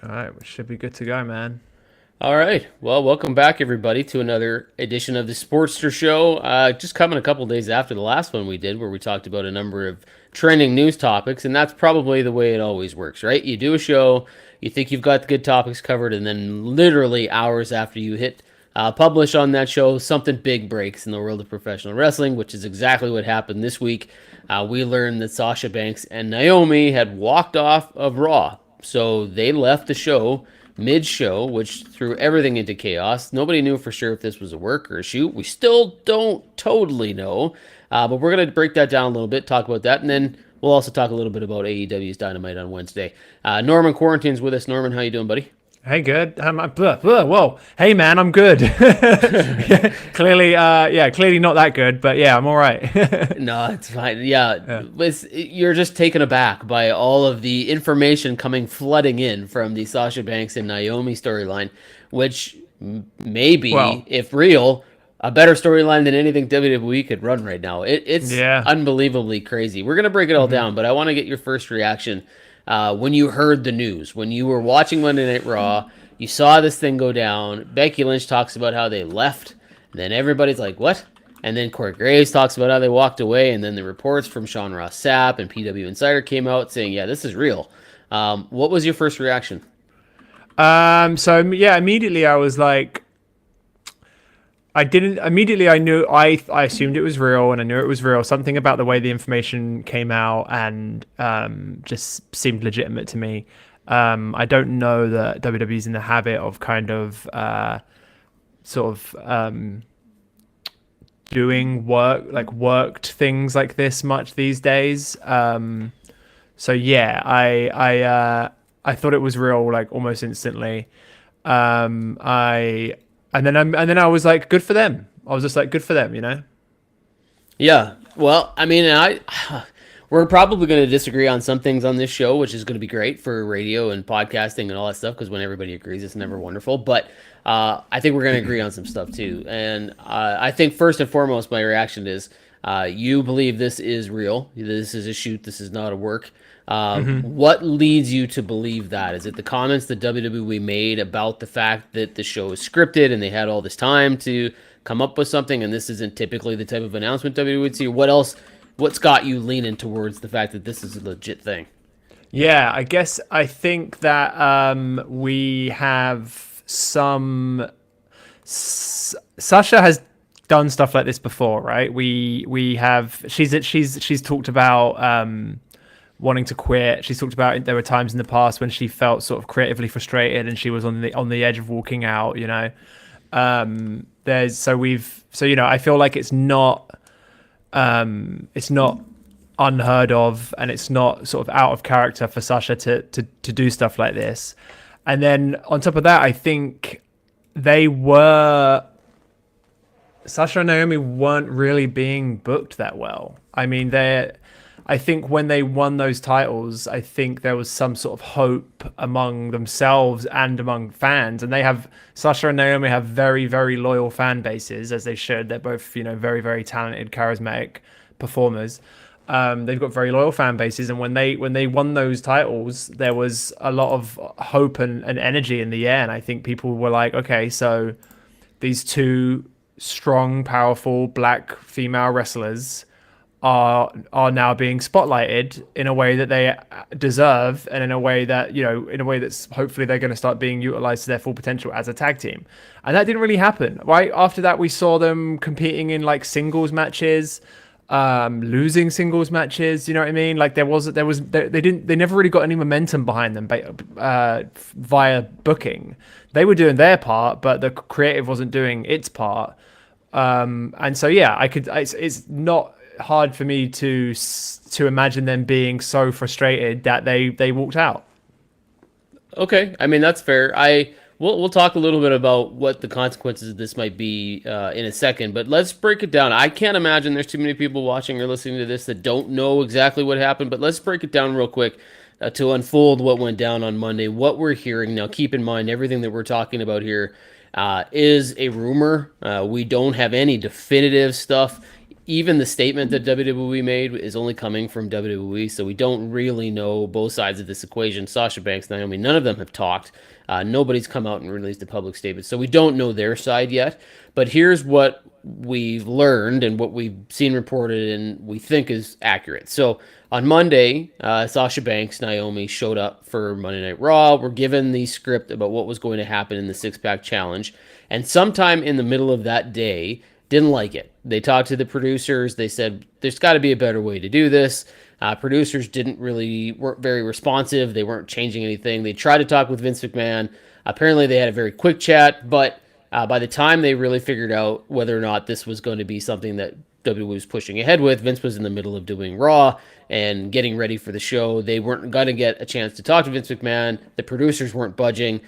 All right, we should be good to go, man. All right. Well, welcome back, everybody, to another edition of the Sportster Show. Just coming a couple days after the last one we did, where we talked about a number of trending news topics, and that's probably the way it always works, right? You do a show, you think you've got the good topics covered, and then literally hours after you hit publish on that show, something big breaks in the world of professional wrestling, which is exactly what happened this week. We learned that Sasha Banks and Naomi had walked off of Raw, so they left the show mid-show, which threw everything into chaos. Nobody knew for sure if this was a work or a shoot. We still don't totally know, but we're going to break that down a little bit, talk about that, and then we'll also talk a little bit about AEW's Dynamite on Wednesday. Norman Quarrinton's with us. Norman, how you doing, buddy? Hey, good. Whoa. Hey, man, I'm good. Clearly not that good, but yeah, I'm all right. No, it's fine. Yeah, Yeah. you're just taken aback by all of the information coming flooding in from the Sasha Banks and Naomi storyline, which maybe, Well, if real, a better storyline than anything WWE could run right now. It's yeah. unbelievably crazy. We're gonna break it all hmm down, but I want to get your first reaction when you heard the news, when you were watching Monday Night Raw. You saw this thing go down. Becky Lynch talks about how they left, and then everybody's like, "What?" And then Corey Graves talks about how they walked away, and then the reports from Sean Ross Sapp and PW Insider came out saying, "Yeah, this is real." What was your first reaction? So yeah, immediately I was like, I didn't. Immediately I knew. I assumed it was real, and I knew it was real. Something about the way the information came out and just seemed legitimate to me. I don't know that WWE's in the habit of kind of sort of doing worked things like this much these days. So yeah, I thought it was real like almost instantly. I and then I was like, good for them. I was just like, good for them, you know. Yeah. Well, I mean, we're probably going to disagree on some things on this show, which is going to be great for radio and podcasting and all that stuff. Because when everybody agrees, it's never wonderful. But I think we're going to agree on some stuff too. And I think first and foremost, my reaction is you believe this is real. This is a shoot. This is not a work. What leads you to believe that? Is it the comments that WWE made about the fact that the show is scripted and they had all this time to come up with something, and this isn't typically the type of announcement WWE would see? What else? What's got you leaning towards the fact that this is a legit thing? Yeah, I think that we have some. Sasha has done stuff like this before, right? We have she's talked about wanting to quit. She's talked about there were times in the past when she felt sort of creatively frustrated and she was on the edge of walking out. You know, there's so we've so you know I feel like it's not unheard of and it's not sort of out of character for Sasha to do stuff like this. And then on top of that, I think they were Sasha and Naomi weren't really being booked that well. I mean, I think when they won those titles, I think there was some sort of hope among themselves and among fans. And Sasha and Naomi have very, very loyal fan bases, as they should. They're both, very, very talented, charismatic performers. They've got very loyal fan bases, and when they won those titles, there was a lot of hope and energy in the air. And I think people were like, okay, so these two strong, powerful black female wrestlers are now being spotlighted in a way that they deserve, and in a way that in a way that's hopefully they're going to start being utilized to their full potential as a tag team. And that didn't really happen. Right after that, we saw them competing in like singles matches, losing singles matches. You know what I mean? Like they never really got any momentum behind them via booking. They were doing their part, but the creative wasn't doing its part. And so yeah, it's not hard for me to imagine them being so frustrated that they walked out. Okay, I mean that's fair. We'll talk a little bit about what the consequences of this might be in a second, but let's break it down. I can't imagine there's too many people watching or listening to this that don't know exactly what happened, but let's break it down real quick to unfold what went down on Monday. What we're hearing now. Keep in mind everything that we're talking about here is a rumor. We don't have any definitive stuff. even the statement that WWE made is only coming from WWE, so we don't really know both sides of this equation. Sasha Banks, Naomi, none of them have talked. Nobody's come out and released a public statement, so we don't know their side yet. But here's what we've learned and what we've seen reported and we think is accurate. So on Monday, Sasha Banks, Naomi showed up for Monday Night Raw. We're given the script about what was going to happen in the six-pack challenge. And sometime in the middle of that day, didn't like it. They talked to the producers. They said, there's got to be a better way to do this. Producers weren't very responsive. They weren't changing anything. They tried to talk with Vince McMahon. Apparently, they had a very quick chat, but by the time they really figured out whether or not this was going to be something that WWE was pushing ahead with, Vince was in the middle of doing Raw and getting ready for the show. They weren't going to get a chance to talk to Vince McMahon. The producers weren't budging.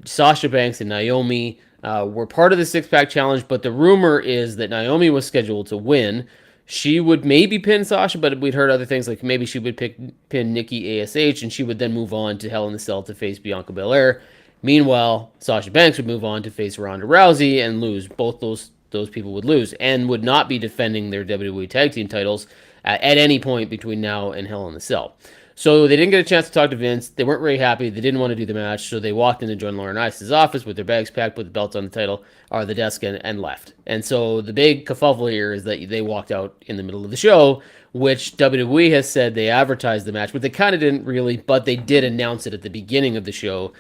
Sasha Banks and Naomi were part of the six-pack challenge, but the rumor is that Naomi was scheduled to win. She would maybe pin Sasha, but we'd heard other things like maybe she would pin Nikki ASH, and she would then move on to Hell in a Cell to face Bianca Belair. Meanwhile, Sasha Banks would move on to face Ronda Rousey and lose. Both those people would lose and would not be defending their WWE Tag Team titles at any point between now and Hell in a Cell. So they didn't get a chance to talk to Vince. They weren't very happy. They didn't want to do the match, so they walked into John Laurinaitis' office with their bags packed, with the belts on the title or the desk, and left. And so the big kerfuffle here is that they walked out in the middle of the show, which WWE has said they advertised the match, but they kind of didn't really, but they did announce it at the beginning of the show,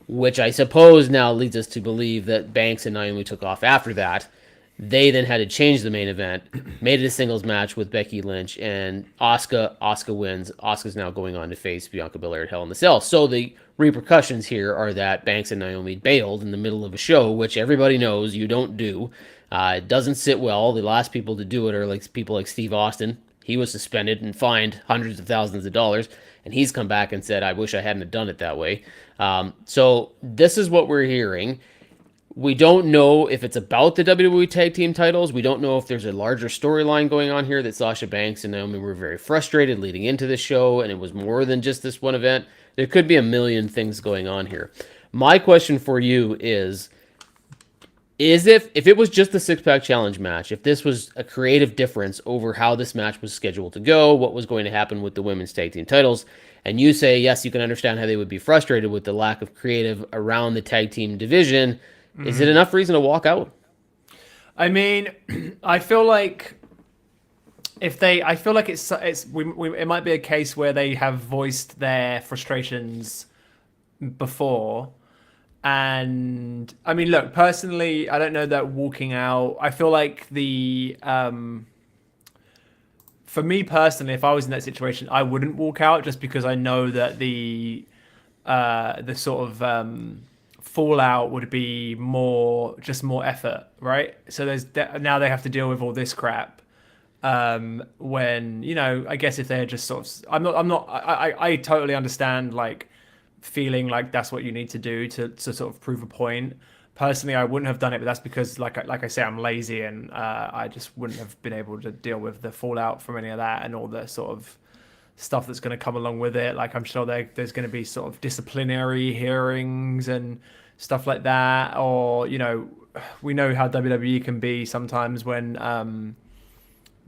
which I suppose now leads us to believe that Banks and Naomi took off after that. They then had to change the main event, made it a singles match with Becky Lynch, and Asuka wins. Asuka's now going on to face Bianca Belair at Hell in a Cell. So the repercussions here are that Banks and Naomi bailed in the middle of a show, which everybody knows you don't do. It doesn't sit well. The last people to do it are like people like Steve Austin. He was suspended and fined hundreds of thousands of dollars, and he's come back and said, I wish I hadn't done it that way. So this is what we're hearing. We don't know if it's about the WWE Tag Team titles. We don't know if there's a larger storyline going on here that Sasha Banks and Naomi were very frustrated leading into the show, and it was more than just this one event. There could be a million things going on here. My question for you is if it was just the six-pack challenge match, if this was a creative difference over how this match was scheduled to go, what was going to happen with the women's tag team titles, and you say, yes, you can understand how they would be frustrated with the lack of creative around the tag team division, is it enough reason to walk out? I mean, I feel like it might be a case where they have voiced their frustrations before. And I mean, look, personally, I don't know that walking out, I feel like for me personally, if I was in that situation, I wouldn't walk out just because I know that the sort of, fallout would be more effort, right? So now they have to deal with all this crap. When, I guess if they're just sort of, I totally understand like feeling like that's what you need to do to sort of prove a point. Personally, I wouldn't have done it, but that's because like I say, I'm lazy and I just wouldn't have been able to deal with the fallout from any of that and all the sort of stuff that's going to come along with it. Like I'm sure there's going to be sort of disciplinary hearings and stuff like that, or we know how WWE can be sometimes when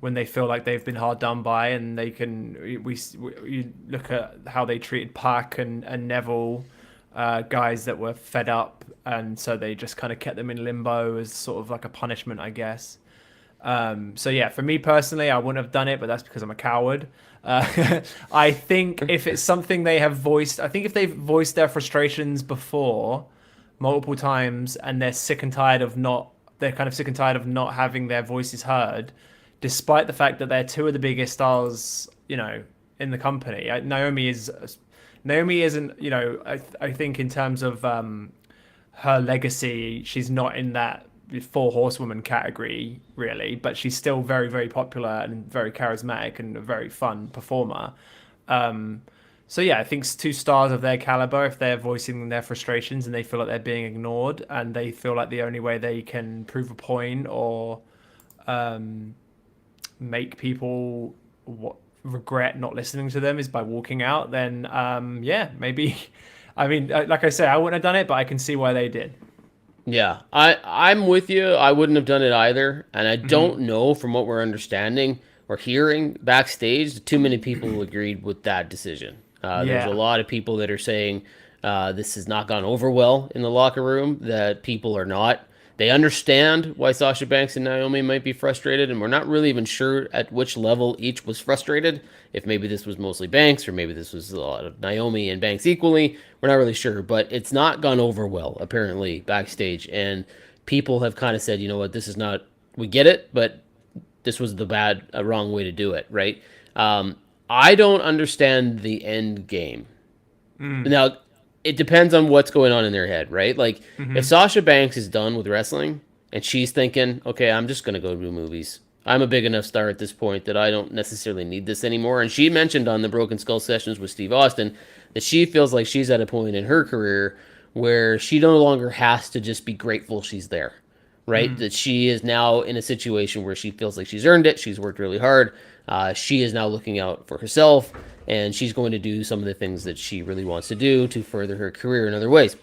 they feel like they've been hard done by, and they can we look at how they treated Pac and Neville, guys that were fed up, and so they just kind of kept them in limbo as sort of like a punishment, I guess. So yeah, for me personally, I wouldn't have done it, but that's because I'm a coward. I think if it's something they have voiced, I think if they've voiced their frustrations before multiple times and they're kind of sick and tired of not having their voices heard, despite the fact that they're two of the biggest stars, in the company. Naomi isn't, I think in terms of her legacy, she's not in that four horsewoman category really, but she's still very, very popular and very charismatic and a very fun performer. So yeah, I think two stars of their caliber, if they're voicing their frustrations and they feel like they're being ignored and they feel like the only way they can prove a point or make people regret not listening to them is by walking out, then yeah, maybe. I mean, like I say, I wouldn't have done it, but I can see why they did. Yeah, I'm with you. I wouldn't have done it either, and I Hmm. don't know from what we're understanding or hearing backstage, too many people agreed with that decision. There's a Yeah. lot of people that are saying this has not gone over well in the locker room. That people are not. They understand why Sasha Banks and Naomi might be frustrated, and we're not really even sure at which level each was frustrated. If maybe this was mostly Banks, or maybe this was a lot of Naomi and Banks equally. We're not really sure, but it's not gone over well, apparently, backstage. And people have kind of said, you know what, this is not, we get it, but this was the wrong way to do it, right? Um, I don't understand the end game. Mm. Now, it depends on what's going on in their head, right? Like, if Hmm. Sasha Banks is done with wrestling and she's thinking, okay, I'm just going to go do movies. I'm a big enough star at this point that I don't necessarily need this anymore. And she mentioned on the Broken Skull sessions with Steve Austin that she feels like she's at a point in her career where she no longer has to just be grateful she's there, right? Mm. That she is now in a situation where she feels like she's earned it. She's worked really hard. She is now looking out for herself, and she's going to do some of the things that she really wants to do to further her career in other ways.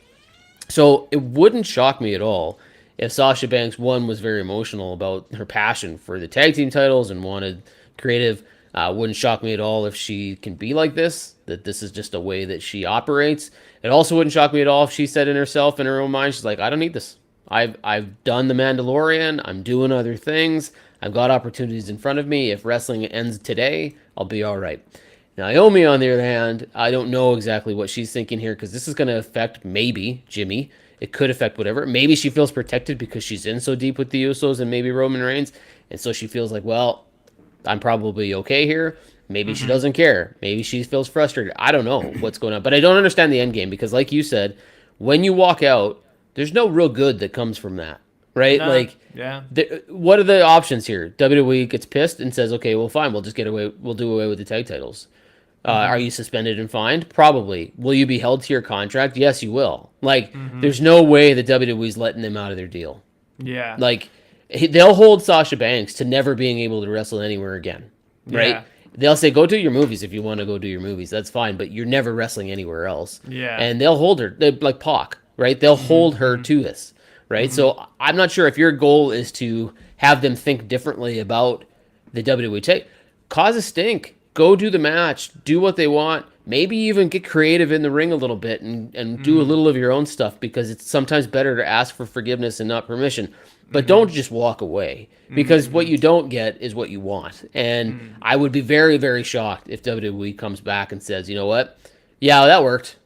So it wouldn't shock me at all if Sasha Banks, one, was very emotional about her passion for the tag team titles and wanted creative. Wouldn't shock me at all if she can be like this, that this is just a way that she operates. It also wouldn't shock me at all if she said in herself, in her own mind, she's like, I don't need this. I've done the Mandalorian. I'm doing other things. I've got opportunities in front of me. If wrestling ends today, I'll be all right. Naomi, on the other hand, I don't know exactly what she's thinking here because this is going to affect maybe Jimmy. It could affect whatever. Maybe she feels protected because she's in so deep with the Usos and maybe Roman Reigns. And so she feels like, well, I'm probably okay here. Maybe she Hmm. doesn't care. Maybe she feels frustrated. I don't know what's going on. But I don't understand the end game because, like you said, when you walk out, there's no real good that comes from that, right? No. Like, Yeah. what are the options here? WWE gets pissed and says, okay, well, fine. We'll just get away. We'll do away with the tag titles. Are Hmm. you suspended and fined? Probably. Will you be held to your contract? Yes, you will. Like, Hmm. there's no way that WWE's letting them out of their deal. Yeah. Like, they'll hold Sasha Banks to never being able to wrestle anywhere again, right? Yeah. They'll say, go do your movies if you want to go do your movies. That's fine, but you're never wrestling anywhere else. Yeah. And they'll hold her, like Pac, right? They'll Hmm. hold her Hmm. to this, right? Hmm. So I'm not sure if your goal is to have them think differently about the WWE. Cause a stink. Go do the match. Do what they want. Maybe even get creative in the ring a little bit and do a Hmm. little of your own stuff because it's sometimes better to ask for forgiveness and not permission. But Hmm. don't just walk away because what Hmm. you don't get is what you want. And Hmm. I would be very, very shocked if WWE comes back and says, you know what? Yeah, that worked.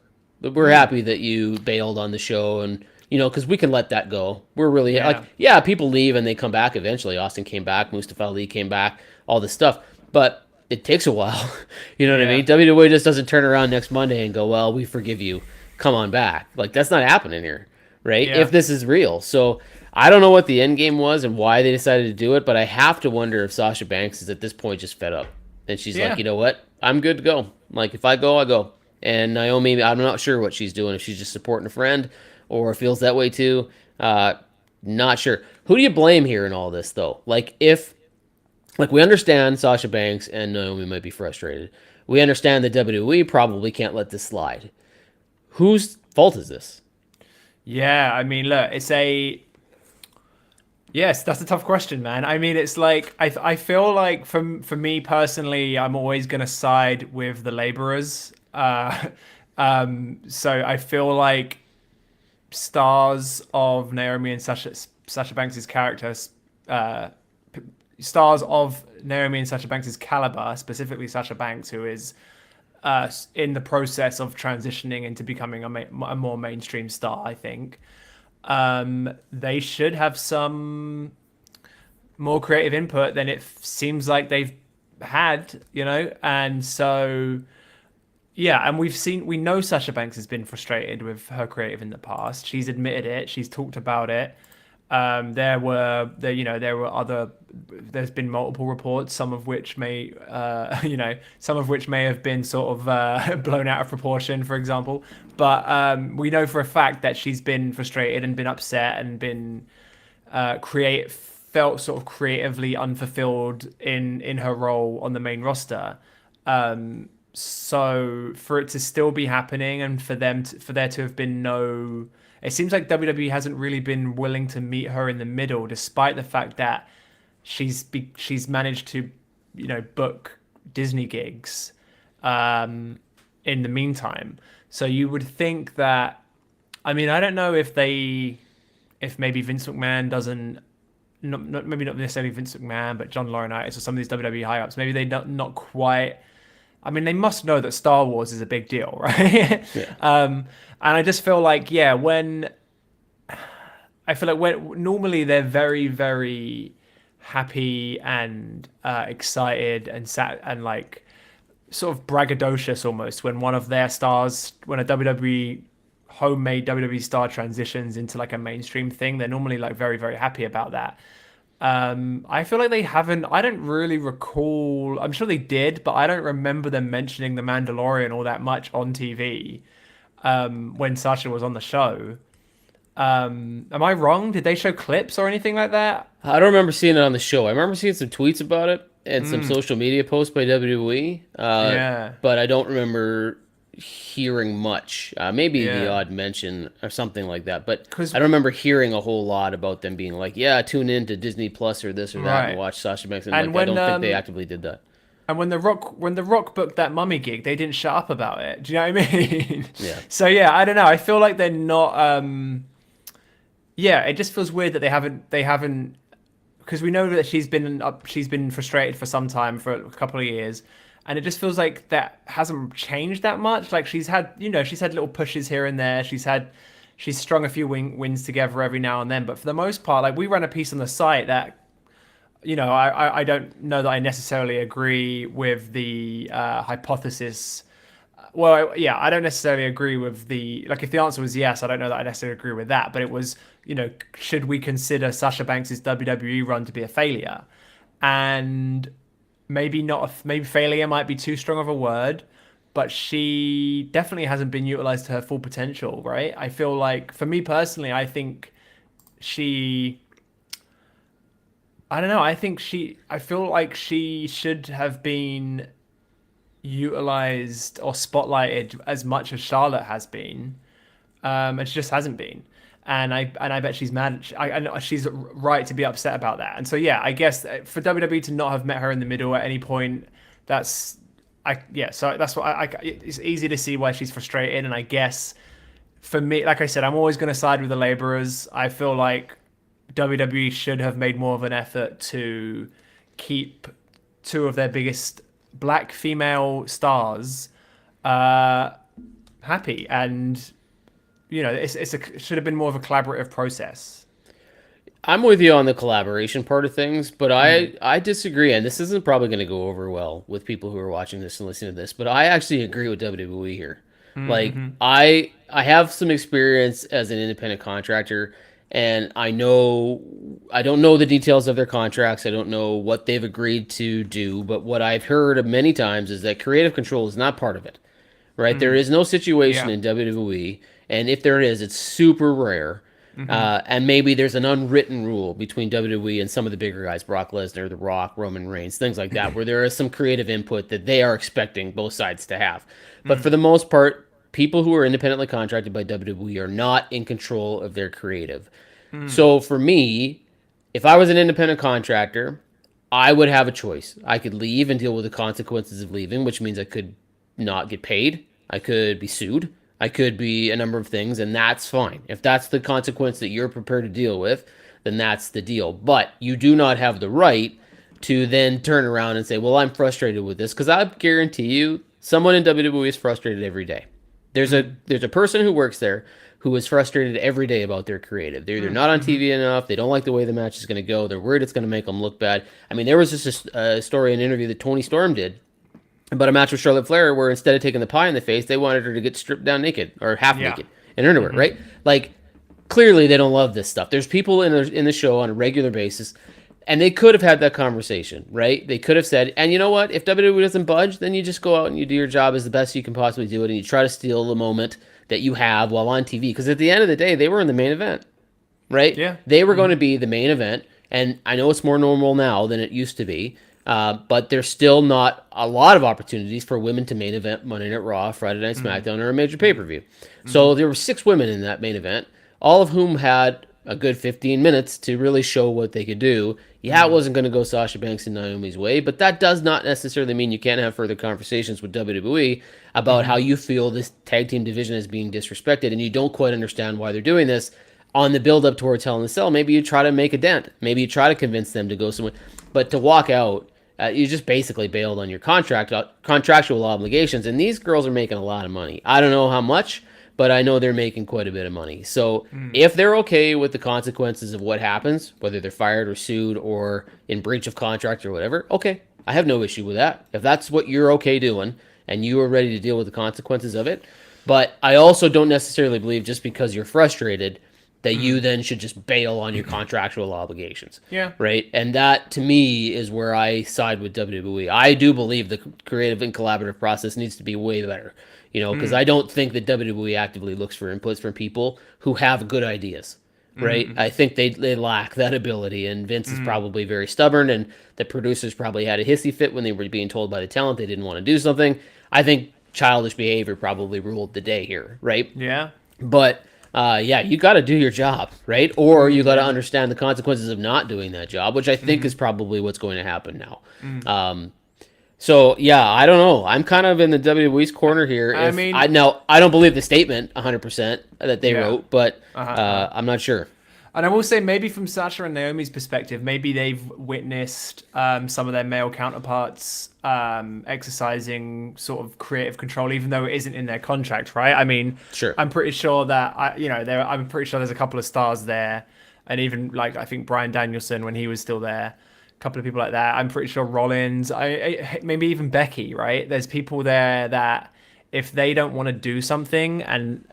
But we're Hmm. happy that you bailed on the show and because we can let that go. We're really like, Yeah. yeah, people leave and they come back eventually. Austin came back, Mustafa Ali came back, all this stuff. But it takes a while. You know what I Yeah. mean? WWE just doesn't turn around next Monday and go, well, we forgive you. Come on back. Like, that's not happening here, right? If Yeah. this is real. So I don't know what the end game was and why they decided to do it, but I have to wonder if Sasha Banks is at this point just fed up. And she's like, Yeah. you know what? I'm good to go. Like, if I go, I go. And Naomi, I'm not sure what she's doing. If she's just supporting a friend or feels that way too. Uh, Not sure. Who do you blame here in all this, though? Like we understand Sasha Banks and Naomi might be frustrated. We understand that WWE probably can't let this slide. Whose fault is this? Yeah. I mean, look, it's a yes. That's a tough question, man. I mean, it's like I feel like for me personally, I'm always gonna side with the laborers. So I feel like stars of Naomi and Sasha Banks's characters, uh, stars of Naomi and Sasha Banks's caliber, specifically Sasha Banks, who is in the process of transitioning into becoming a more mainstream star. I think they should have some more creative input than it seems like they've had, and so. Yeah, and we know Sasha Banks has been frustrated with her creative in the past. She's admitted it. She's talked about it. There were other. There's been multiple reports, some of which some of which may have been sort of blown out of proportion, for example. But we know for a fact that she's been frustrated and been upset and been create felt sort of creatively unfulfilled in her role on the main roster. So for it to still be happening and for there to have been no it seems like WWE hasn't really been willing to meet her in the middle, despite the fact that she's managed to, book Disney gigs in the meantime. So you would think that, I mean, I don't know if maybe Vince McMahon doesn't, maybe not necessarily Vince McMahon, but John Laurinaitis or some of these WWE high ups, maybe they not quite. I mean, they must know that Star Wars is a big deal, right? Yeah. And I just feel like, yeah, when normally they're very, very happy and excited and like sort of braggadocious almost when one of their stars, when a WWE homemade WWE star transitions into like a mainstream thing, they're normally like very, very happy about that. I feel like they haven't. I don't really recall. I'm sure they did, but I don't remember them mentioning the Mandalorian all that much on TV when Sasha was on the show. Am I wrong? Did they show clips or anything like that? I don't remember seeing it on the show. I remember seeing some tweets about it and some social media posts by WWE. Yeah. But I don't remember hearing much. Maybe the Yeah. odd mention or something like that. But 'Cause I don't remember hearing a whole lot about them being like, yeah, tune in to Disney Plus or this or that and right. watch Sasha Banks. And And like, I when don't think they actively did that. and when the Rock booked that Mummy gig, they didn't shut up about it. Do you know what I mean? Yeah. So yeah, I don't know. I feel like they're not. Yeah, it just feels weird that they haven't because we know that she's been frustrated for some time, for a couple of years, and it just feels like that hasn't changed that much. Like she's had little pushes here and there. She's strung a few wins together every now and then, but for the most part, like we run a piece on the site that, I don't know that I necessarily agree with the hypothesis. Well, yeah, I don't necessarily agree with like, if the answer was yes, I don't know that I necessarily agree with that, but it was, should we consider Sasha Banks' WWE run to be a failure? And maybe not, maybe failure might be too strong of a word, but she definitely hasn't been utilized to her full potential, right? I feel like, for me personally, I think she, I don't know, I feel like she should have been utilized or spotlighted as much as Charlotte has been, and she just hasn't been. And I bet she's mad. I know she's right to be upset about that. And so yeah, I guess for WWE to not have met her in the middle at any point, that's So that's what it's easy to see why she's frustrated. And I guess for me, like I said, I'm always going to side with the laborers. I feel like WWE should have made more of an effort to keep two of their biggest black female stars happy, and it should have been more of a collaborative process. I'm with you on the collaboration part of things, but I disagree, and this isn't probably going to go over well with people who are watching this and listening to this, but I actually agree with WWE here. Like, I have some experience as an independent contractor, and I don't know the details of their contracts. I don't know what they've agreed to do, but what I've heard many times is that creative control is not part of it, right? There is no situation Yeah. in WWE, and if there is, it's super rare. And maybe there's an unwritten rule between WWE and some of the bigger guys, Brock Lesnar, The Rock, Roman Reigns, things like that, where there is some creative input that they are expecting both sides to have. But for the most part, people who are independently contracted by WWE are not in control of their creative. So for me, if I was an independent contractor, I would have a choice. I could leave and deal with the consequences of leaving, which means I could not get paid. I could be sued. I could be a number of things, and that's fine. If that's the consequence that you're prepared to deal with, then that's the deal. But you do not have the right to then turn around and say, well, I'm frustrated with this, because I guarantee you someone in WWE is frustrated every day. There's a person who works there who is frustrated every day about their creative. They're either not on TV enough, they don't like the way the match is going to go, they're worried it's going to make them look bad. I mean, there was just a story, an interview that Tony Storm did about a match with Charlotte Flair where instead of taking the pie in the face, they wanted her to get stripped down naked or half naked in underwear, right? Like, clearly they don't love this stuff. There's people in the show on a regular basis, and they could have had that conversation, right? They could have said, and you know what? If WWE doesn't budge, then you just go out and you do your job as the best you can possibly do it, and you try to steal the moment that you have while on TV. Because at the end of the day, they were in the main event, right? Yeah. They were going to be the main event, and I know it's more normal now than it used to be, but there's still not a lot of opportunities for women to main event Monday Night Raw, Friday Night SmackDown, or a major pay-per-view. So there were 6 women in that main event. all of whom had a good 15 minutes to really show what they could do. Yeah, it wasn't going to go Sasha Banks and Naomi's way, but that does not necessarily mean you can't have further conversations with WWE about how you feel this tag team division is being disrespected and you don't quite understand why they're doing this. On the build up towards Hell in a Cell, maybe you try to make a dent. Maybe you try to convince them to go somewhere. But to walk out, you just basically bailed on your contractual obligations. And these girls are making a lot of money. I don't know how much, but I know they're making quite a bit of money. So if they're okay with the consequences of what happens, whether they're fired or sued or in breach of contract or whatever, okay, I have no issue with that. If that's what you're okay doing and you are ready to deal with the consequences of it. But I also don't necessarily believe just because you're frustrated that you then should just bail on your contractual obligations. Yeah. Right? And that, to me, is where I side with WWE. I do believe the creative and collaborative process needs to be way better. Because I don't think that WWE actively looks for inputs from people who have good ideas. Right? I think they lack that ability. And Vince is probably very stubborn. And the producers probably had a hissy fit when they were being told by the talent they didn't want to do something. I think childish behavior probably ruled the day here. Right? Yeah. But... you got to do your job, right? Or you got to understand the consequences of not doing that job, which I think is probably what's going to happen now. I don't know. I'm kind of in the WWE's corner here. I don't believe the statement 100% that they wrote, but I'm not sure. And I will say, maybe from Sasha and Naomi's perspective, maybe they've witnessed some of their male counterparts exercising sort of creative control, even though it isn't in their contract, right? I mean, sure. I'm pretty sure that I'm pretty sure there's a couple of stars there, and even like I think Bryan Danielson when he was still there, a couple of people like that. I'm pretty sure Rollins, maybe even Becky, right? There's people there that if they don't want to do something and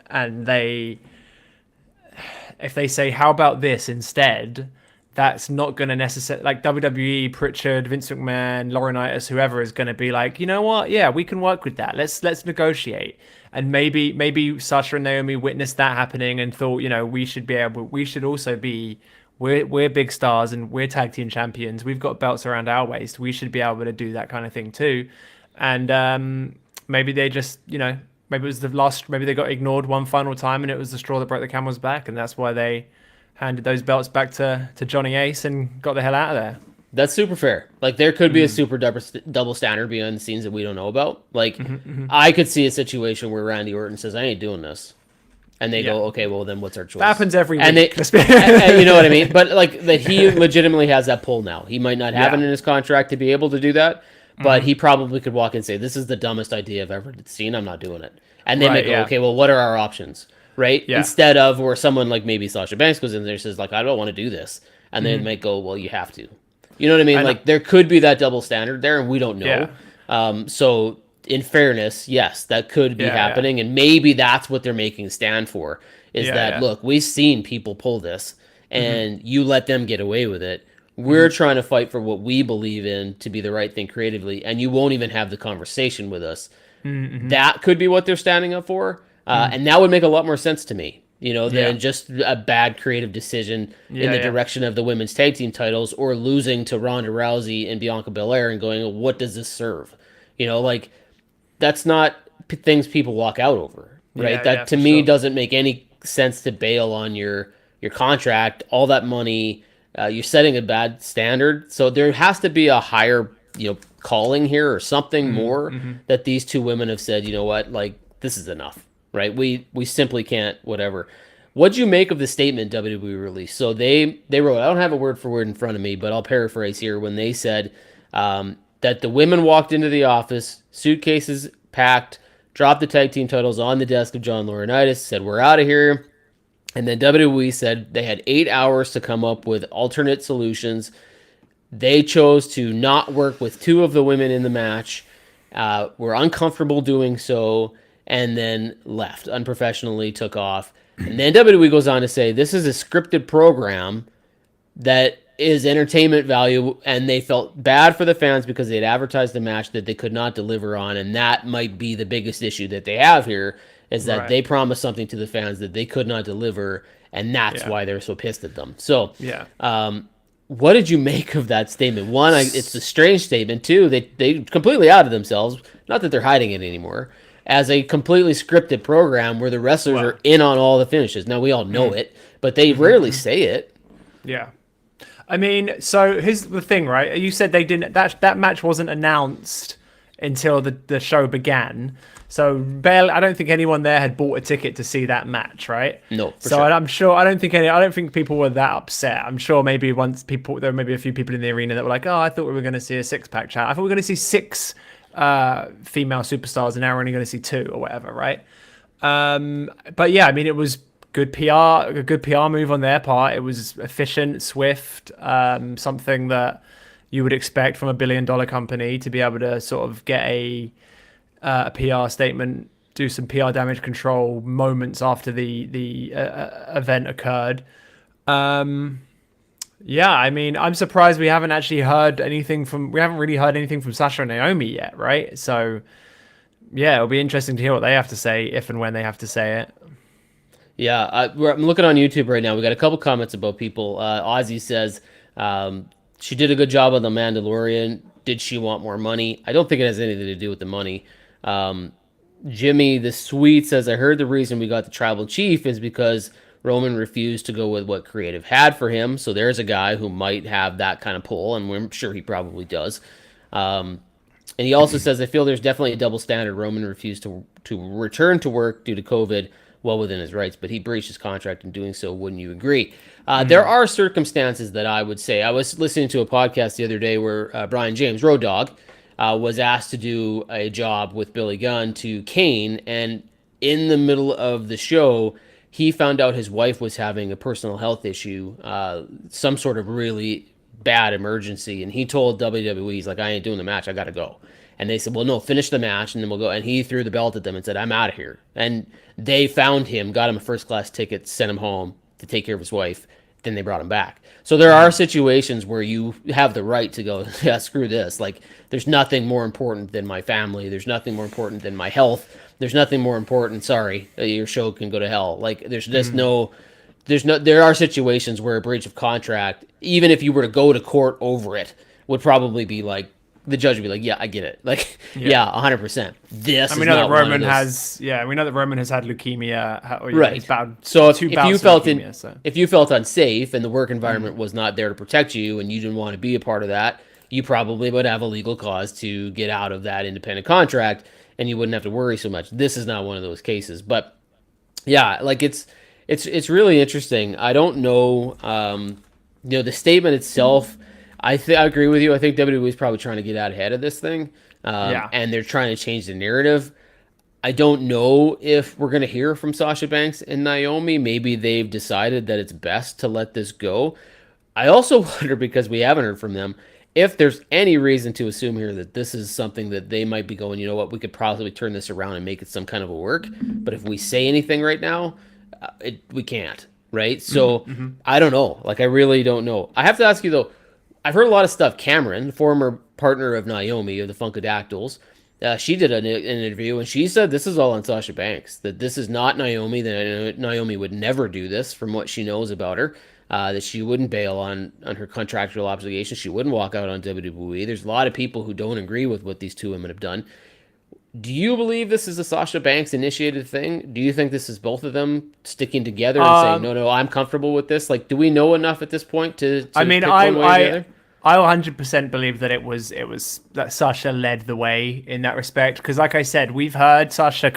if they say, how about this instead, that's not going to necessarily, like WWE, Pritchard, Vince McMahon, Laurinaitis, whoever is going to be like, you know what? Yeah, we can work with that. Let's negotiate. And maybe Sasha and Naomi witnessed that happening and thought, we should also be, we're big stars and we're tag team champions. We've got belts around our waist. We should be able to do that kind of thing too. And maybe they just, maybe it was maybe they got ignored one final time and it was the straw that broke the camel's back, and that's why they handed those belts back to Johnny Ace and got the hell out of there. That's super fair. Like, there could be a super double standard behind the scenes that we don't know about. Like, I could see a situation where Randy Orton says, I ain't doing this. And they go, okay, well, then what's our choice? That happens every week. And you know what I mean? But, like, that he legitimately has that pull now. He might not have it in his contract to be able to do that. But he probably could walk in and say, this is the dumbest idea I've ever seen. I'm not doing it. And then they go, okay, well, what are our options? Right? Yeah. Instead of, or someone like maybe Sasha Banks goes in there and says, like, I don't want to do this. And then they might go, well, you have to. You know what I mean? Like, there could be that double standard there, and we don't know. Yeah. So, in fairness, yes, that could be happening. And maybe that's what they're making a stand for, is look, we've seen people pull this, and you let them get away with it. We're trying to fight for what we believe in to be the right thing creatively, and you won't even have the conversation with us. That could be what they're standing up for, and that would make a lot more sense to me, than just a bad creative decision in the direction of the women's tag team titles, or losing to Ronda Rousey and Bianca Belair and going, what does this serve? Like, that's not things people walk out over, right? That to me doesn't make any sense to bail on your contract, all that money. You're setting a bad standard, so there has to be a higher, calling here or something more that these two women have said. You know what? Like, this is enough, right? We simply can't. Whatever. What'd you make of the statement WWE released? So they wrote. I don't have a word for word in front of me, but I'll paraphrase here. When they said that the women walked into the office, suitcases packed, dropped the tag team titles on the desk of John Laurinaitis, said, "We're out of here." And then WWE said they had 8 hours to come up with alternate solutions. They chose to not work with two of the women in the match, were uncomfortable doing so, and then left, unprofessionally took off. And then WWE goes on to say this is a scripted program that is entertainment value, and they felt bad for the fans because they'd advertised a match that they could not deliver on, and that might be the biggest issue that they have here. Is that they promised something to the fans that they could not deliver, and that's why they're so pissed at them. So, what did you make of that statement? One, it's a strange statement. Two, they completely outed themselves. Not that they're hiding it anymore. as a completely scripted program where the wrestlers are in on all the finishes. Now we all know it, but they rarely say it. Yeah. I mean, so here's the thing, right? You said they didn't that match wasn't announced until the show began. So barely, I don't think anyone there had bought a ticket to see that match, right? No, for so sure. I'm sure I don't think people were that upset. I'm sure maybe there were maybe a few people in the arena that were like, "Oh, I thought we were going to see a six-pack chat. I thought we were going to see six female superstars, and now we're only going to see two or whatever, right?" But yeah, I mean, it was good PR, a good PR move on their part. It was efficient, swift, something that you would expect from a billion-dollar company to be able to sort of get a PR statement, do some PR damage control moments after the event occurred. Yeah, I mean, I'm surprised we haven't really heard anything from Sasha and Naomi yet, right? So yeah, it'll be interesting to hear what they have to say if and when they have to say it. Yeah, I'm looking on YouTube right now. We got a couple comments about people. Ozzy says she did a good job on The Mandalorian. Did she want more money? I don't think it has anything to do with the money. Jimmy the Sweet says, I heard the reason we got the tribal chief is because Roman refused to go with what creative had for him. So there's a guy who might have that kind of pull, and we're sure he probably does. And he also says, I feel there's definitely a double standard. Roman refused to return to work due to COVID, well within his rights, but he breached his contract in doing so. Wouldn't you agree? There are circumstances that I would say. I was listening to a podcast the other day where Brian James, Road Dogg, was asked to do a job with Billy Gunn to Kane, and in the middle of the show, he found out his wife was having a personal health issue, some sort of really bad emergency, and he told WWE, he's like, I ain't doing the match, I gotta go. And they said, well, no, finish the match, and then we'll go. And he threw the belt at them and said, I'm out of here. And they found him, got him a first-class ticket, sent him home to take care of his wife. Then they brought him back. So there are situations where you have the right to go, yeah, screw this. Like, there's nothing more important than my family. There's nothing more important than my health. There's nothing more important. Sorry, your show can go to hell. Like, there's just there are situations where a breach of contract, even if you were to go to court over it, would probably be like, the judge would be like, yeah, I get it. Like, yeah, 100%. This we know that Roman has had leukemia. Right. So if you felt unsafe and the work environment was not there to protect you and you didn't want to be a part of that, you probably would have a legal cause to get out of that independent contract and you wouldn't have to worry so much. This is not one of those cases. But yeah, like it's really interesting. I don't know, the statement itself, I agree with you. I think WWE is probably trying to get out ahead of this thing, and they're trying to change the narrative. I don't know if we're going to hear from Sasha Banks and Naomi. Maybe they've decided that it's best to let this go. I also wonder, because we haven't heard from them, if there's any reason to assume here that this is something that they might be going, you know what, we could probably turn this around and make it some kind of a work. But if we say anything right now, we can't, right? So I don't know. Like, I really don't know. I have to ask you, though, I've heard a lot of stuff. Cameron, former partner of Naomi of the Funkadactyls, she did an interview and she said this is all on Sasha Banks, that this is not Naomi, that Naomi would never do this from what she knows about her, that she wouldn't bail on her contractual obligations, she wouldn't walk out on WWE. There's a lot of people who don't agree with what these two women have done. Do you believe this is a Sasha Banks initiated thing? Do you think this is both of them sticking together and saying, no, I'm comfortable with this? Like, do we know enough at this point to pick one way or the other? I 100% believe that it was that Sasha led the way in that respect, because like I said, we've heard Sasha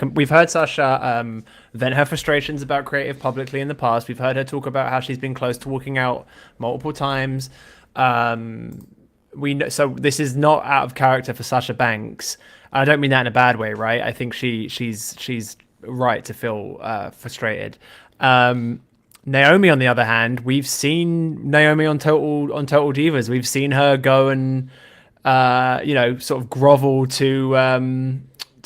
vent her frustrations about creative publicly in the past. We've heard her talk about how she's been close to walking out multiple times. We know, so this is not out of character for Sasha Banks. I don't mean that in a bad way, right? I think she's right to feel frustrated. Naomi, on the other hand, we've seen Naomi on Total Divas. We've seen her go and sort of grovel to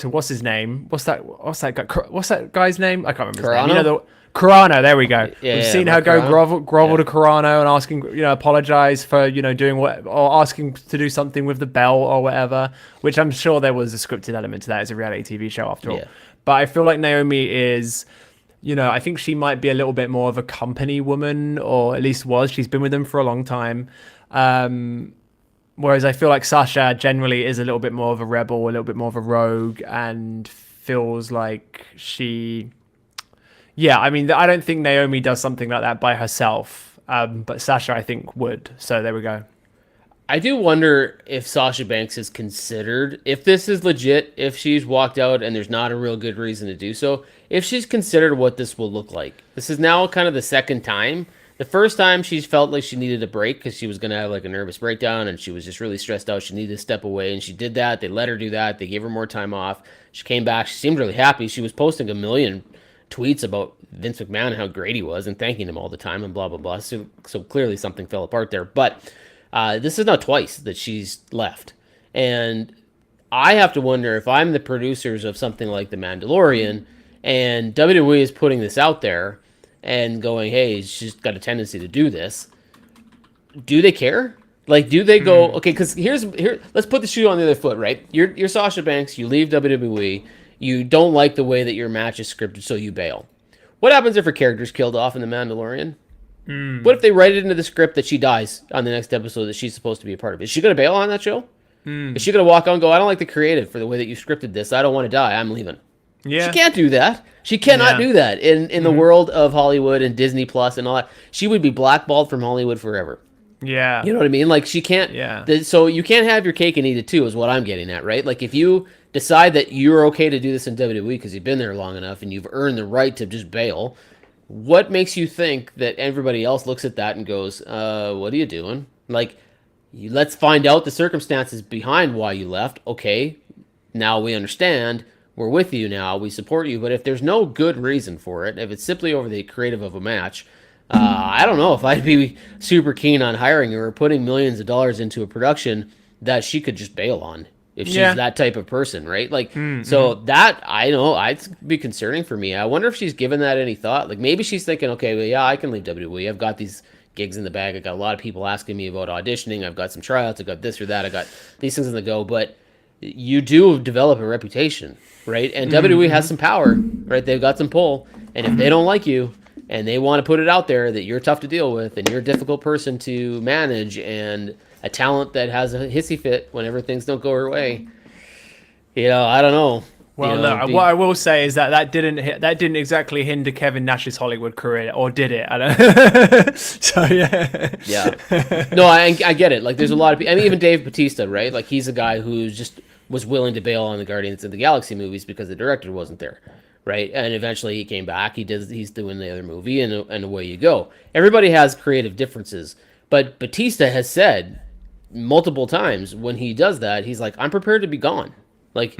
what's his name? What's that guy's name? I can't remember his name. Carano, there we go. We've seen her go grovel to Carano and asking, apologize for, doing what, or asking to do something with the belt or whatever, which I'm sure there was a scripted element to that. It's a reality TV show after all. But I feel like Naomi is, I think she might be a little bit more of a company woman, or at least was. She's been with them for a long time. Whereas I feel like Sasha generally is a little bit more of a rebel, a little bit more of a rogue, and feels like she. Yeah, I mean, I don't think Naomi does something like that by herself, but Sasha, I think, would. So there we go. I do wonder if Sasha Banks is considered, if this is legit, if she's walked out and there's not a real good reason to do so, if she's considered what this will look like. This is now kind of the second time. The first time she's felt like she needed a break because she was going to have like a nervous breakdown and she was just really stressed out. She needed to step away and she did that. They let her do that. They gave her more time off. She came back. She seemed really happy. She was posting a million tweets about Vince McMahon and how great he was and thanking him all the time and blah, blah, blah. So clearly something fell apart there. But this is not twice that she's left. And I have to wonder if I'm the producers of something like The Mandalorian and WWE is putting this out there and going, hey, she's got a tendency to do this. Do they care? Like, do they go, okay, because let's put the shoe on the other foot, right? You're Sasha Banks, you leave WWE, you don't like the way that your match is scripted, so you bail. What happens if her character's killed off in The Mandalorian? What if they write it into the script that she dies on the next episode that she's supposed to be a part of? Is she going to bail on that show? Is she going to walk on and go, I don't like the creative for the way that you scripted this. I don't want to die. I'm leaving. Yeah. She can't do that. She cannot do that in the world of Hollywood and Disney Plus and all that. She would be blackballed from Hollywood forever. Yeah. You know what I mean? Like, she can't. Yeah. So you can't have your cake and eat it too, is what I'm getting at, right? Like, if you decide that you're okay to do this in WWE because you've been there long enough and you've earned the right to just bail, what makes you think that everybody else looks at that and goes, what are you doing? Like, let's find out the circumstances behind why you left. Okay, now we understand. We're with you now. We support you. But if there's no good reason for it, if it's simply over the creative of a match, I don't know if I'd be super keen on hiring her or putting millions of dollars into a production that she could just bail on if she's that type of person, right? Like, so that, I know, I'd be concerning for me. I wonder if she's given that any thought. Like, maybe she's thinking, okay, well, yeah, I can leave WWE. I've got these gigs in the bag. I've got a lot of people asking me about auditioning. I've got some tryouts. I've got this or that. I got these things on the go. But you do develop a reputation, right? And WWE has some power, right? They've got some pull. And if they don't like you and they want to put it out there that you're tough to deal with and you're a difficult person to manage and a talent that has a hissy fit whenever things don't go her way, I don't know. Well, no, what I will say is that didn't exactly hinder Kevin Nash's Hollywood career, or did it? I don't. So yeah. No, I get it. Like, there's a lot of people. I mean, even Dave Bautista, right? Like, he's a guy who just was willing to bail on the Guardians of the Galaxy movies because the director wasn't there, right? And eventually he came back. He's doing the other movie, and away you go. Everybody has creative differences, but Bautista has said multiple times when he does that, he's like, I'm prepared to be gone. Like,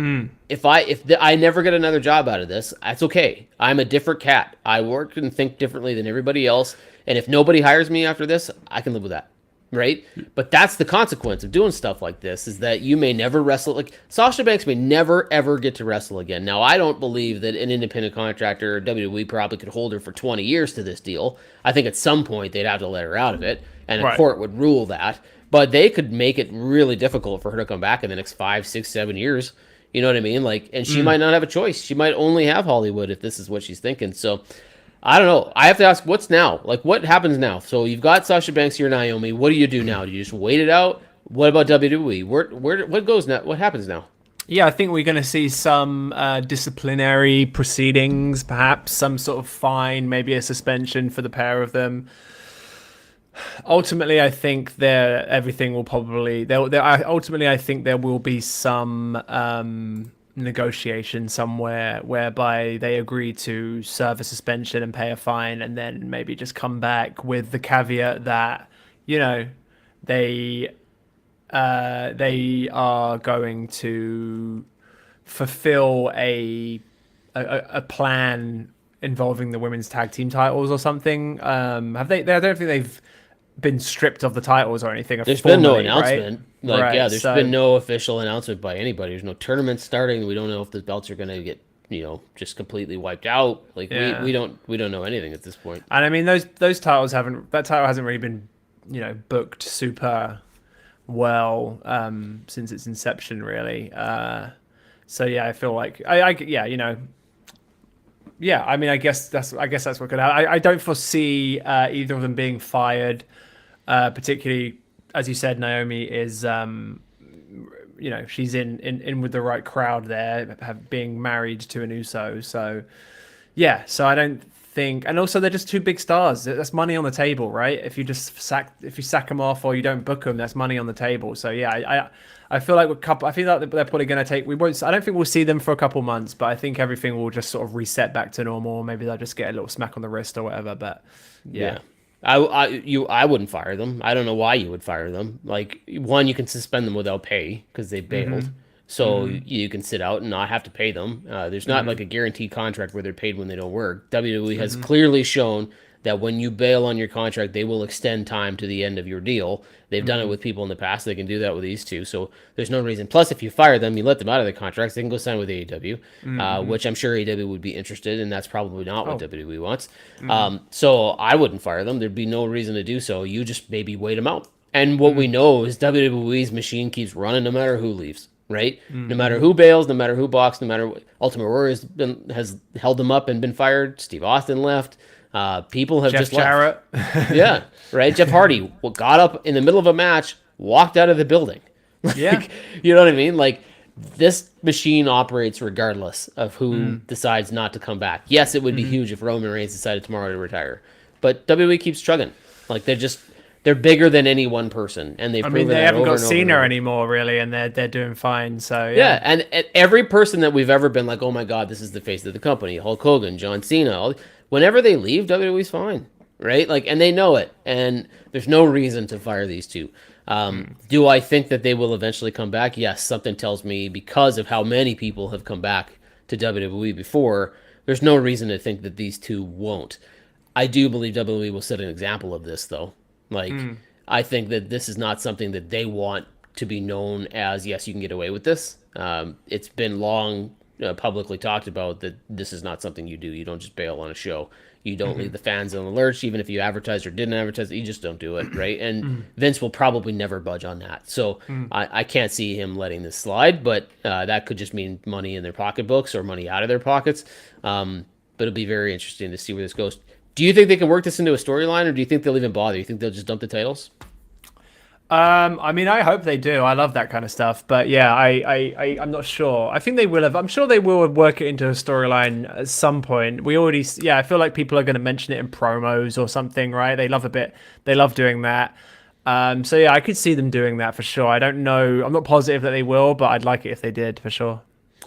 if I never get another job out of this, that's okay. I'm a different cat. I work and think differently than everybody else. And if nobody hires me after this, I can live with that. Right? But that's the consequence of doing stuff like this, is that you may never wrestle. Like, Sasha Banks may never, ever get to wrestle again. Now, I don't believe that an independent contractor or WWE probably could hold her for 20 years to this deal. I think at some point they'd have to let her out of it, and a court would rule that. But they could make it really difficult for her to come back in the next 5, 6, 7 years. You know what I mean? Like, and she might not have a choice. She might only have Hollywood if this is what she's thinking. So, I don't know. I have to ask, what's now? Like, what happens now? So you've got Sasha Banks, you're Naomi. What do you do now? Do you just wait it out? What about WWE? What goes now? What happens now? Yeah, I think we're going to see some disciplinary proceedings, perhaps some sort of fine, maybe a suspension for the pair of them. Ultimately, I think everything will probably. Ultimately, I think there will be some negotiation somewhere whereby they agree to serve a suspension and pay a fine, and then maybe just come back with the caveat that they are going to fulfill a plan involving the women's tag team titles or something. Have they? I don't think they've been stripped of the titles or anything. There's been no announcement. Right? Like, right, yeah, there's been no official announcement by anybody. There's no tournament starting. We don't know if the belts are going to get, just completely wiped out. Like, we don't know anything at this point. And I mean, those titles that title hasn't really been, booked super well since its inception, really. So yeah, I feel like I mean, I guess that's what could happen. I don't foresee either of them being fired, particularly as you said. Naomi is she's in with the right crowd there, being married to an Uso. So yeah, so I don't think, and also they're just two big stars. That's money on the table, right? If you sack them off or you don't book them, that's money on the table. So yeah, I feel like I feel like they're probably going to take. We won't. I don't think we'll see them for a couple months, but I think everything will just sort of reset back to normal. Maybe they'll just get a little smack on the wrist or whatever. But yeah. I wouldn't fire them. I don't know why you would fire them. Like, one, you can suspend them without pay because they bailed. So you can sit out and not have to pay them. There's not like a guaranteed contract where they're paid when they don't work. WWE has clearly shown that when you bail on your contract, they will extend time to the end of your deal. They've done it with people in the past. They can do that with these two. So there's no reason. Plus, if you fire them, you let them out of their contracts, they can go sign with AEW, which I'm sure AEW would be interested in. That's probably not what WWE wants. So I wouldn't fire them. There'd be no reason to do so. You just maybe wait them out. And what we know is WWE's machine keeps running no matter who leaves. Right? No matter who bails, no matter who balks, no matter what. Ultimate Warrior has held them up and been fired. Steve Austin left. People have Jeff just Jarrett. left. Yeah, right. Jeff Hardy got up in the middle of a match, walked out of the building. Yeah, You know what I mean? Like, this machine operates regardless of who decides not to come back. Yes, it would be huge if Roman Reigns decided tomorrow to retire, but WWE keeps chugging. Like, they're bigger than any one person, and they've proven they that haven't over got and over Cena and over. anymore, really, and they're doing fine. So Yeah, and every person that we've ever been like, oh my God, this is the face of the company, Hulk Hogan, John Cena, whenever they leave, WWE's fine, right? Like, and they know it, and there's no reason to fire these two. Do I think that they will eventually come back? Yes, something tells me because of how many people have come back to WWE before, there's no reason to think that these two won't. I do believe WWE will set an example of this, though. Like, I think that this is not something that they want to be known as, yes, you can get away with this. It's been long publicly talked about that this is not something you do. You don't just bail on a show. You don't leave the fans on the lurch, even if you advertise or didn't advertise. You just don't do it, right? And Vince will probably never budge on that. So I can't see him letting this slide, but that could just mean money in their pocketbooks or money out of their pockets. But it'll be very interesting to see where this goes. Do you think they can work this into a storyline, or do you think they'll even bother? You think they'll just dump the titles? I mean, I hope they do. I love that kind of stuff. But yeah, I'm not sure. I think they will have. I'm sure they will work it into a storyline at some point. I feel like people are going to mention it in promos or something, right? They love doing that. So yeah, I could see them doing that for sure. I don't know. I'm not positive that they will, but I'd like it if they did for sure.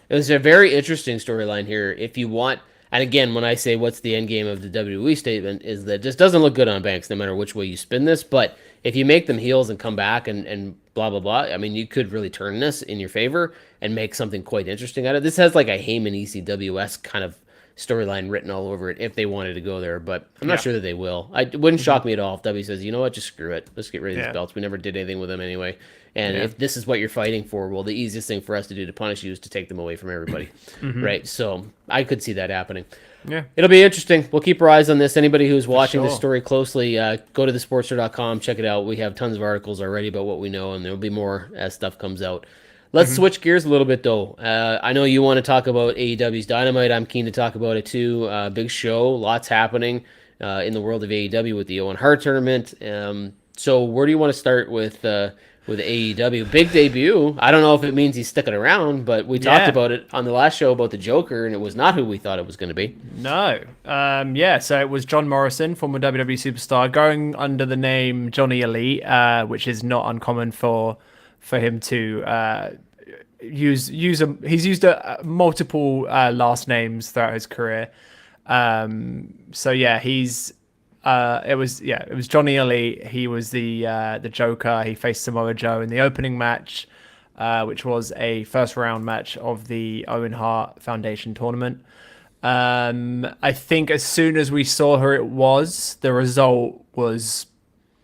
It was a very interesting storyline here. If you want, and again, when I say what's the end game of the WWE statement, is that this doesn't look good on Banks, no matter which way you spin this. But if you make them heels and come back and blah, blah, blah, I mean, you could really turn this in your favor and make something quite interesting out of it. This has like a Heyman ECWS kind of storyline written all over it if they wanted to go there, but I'm not sure that they will. It wouldn't shock me at all if W says, you know what, just screw it. Let's get rid of these belts. We never did anything with them anyway. And if this is what you're fighting for, well, the easiest thing for us to do to punish you is to take them away from everybody, right? So I could see that happening. Yeah, it'll be interesting. We'll keep our eyes on this. Anybody who's watching this sure. story closely, go to TheSportster.com, check it out. We have tons of articles already about what we know, and there'll be more as stuff comes out. Let's switch gears a little bit, though. I know you want to talk about AEW's Dynamite. I'm keen to talk about it, too. Big show. Lots happening in the world of AEW with the Owen Hart tournament. So where do you want to start with AEW? Big debut. I don't know if it means he's sticking around, but we talked about it on the last show about the Joker, and it was not who we thought it was going to be. No. So it was John Morrison, former WWE superstar, going under the name Johnny Elite, which is not uncommon for him to he's used multiple last names throughout his career. It was Johnny Elite. He was the Joker. He faced Samoa Joe in the opening match, which was a first round match of the Owen Hart Foundation tournament. I think as soon as we saw who it was, the result was